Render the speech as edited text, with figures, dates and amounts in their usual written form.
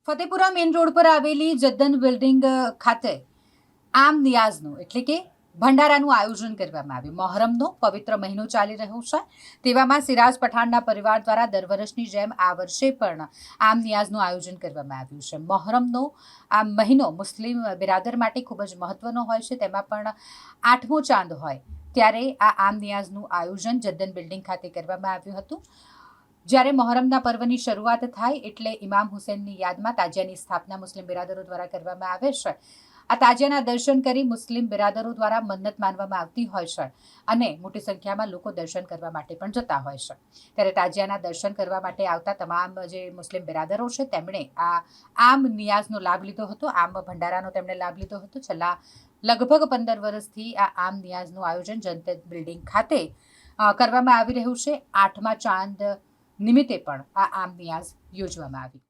Fatepura main road પર આવેલી જદ્દન building ખાતે આમ નિયાઝનું એટલે કે ભંડારાનું આયોજન કરવામાં આવ્યું. મહોરમનો પવિત્ર મહિનો ચાલી રહ્યો છે, તેવામાં સિરાજ પઠાણના પરિવાર દ્વારા દર વર્ષની જેમ આ વર્ષે પણ આમ નિયાઝનું આયોજન કરવામાં આવ્યું છે. મહોરમનો આ મહિનો મુસ્લિમ બિરાદર માટે ખૂબ જ મહત્વનો હોય છે, તેમાં પણ 8મો ચાંદ હોય ત્યારે આ આમ નિયાઝનું આયોજન જદ્દન બિલ્ડિંગ ખાતે કરવામાં આવ્યું હતું. જ્યારે મહોરમના પર્વની શરૂઆત થાય એટલે ઇમામ હુસૈનની યાદમાં તાજિયાની સ્થાપના મુસ્લિમ બિરાદરો દ્વારા કરવામાં આવે છે. આ તાજિયાના દર્શન કરી મુસ્લિમ બિરાદરો દ્વારા મન્નત માનવામાં આવતી હોય છે અને મોટી સંખ્યામાં લોકો દર્શન કરવા માટે પણ જતા હોય છે. ત્યારે તાજિયાના દર્શન કરવા માટે આવતા તમામ જે મુસ્લિમ બિરાદરો છે તેમણે આ આમ નિયાઝનો લાભ લીધો હતો, આમ ભંડારાનો તેમણે લાભ લીધો હતો. છેલ્લા લગભગ 15 વર્ષથી આ આમ નિયાઝનું આયોજન જદ્દન બિલ્ડિંગ ખાતે કરવામાં આવી રહ્યું છે. 8મા ચાંદ નિમિત્તે પણ આ આમ નિયાઝ યોજવામાં આવી.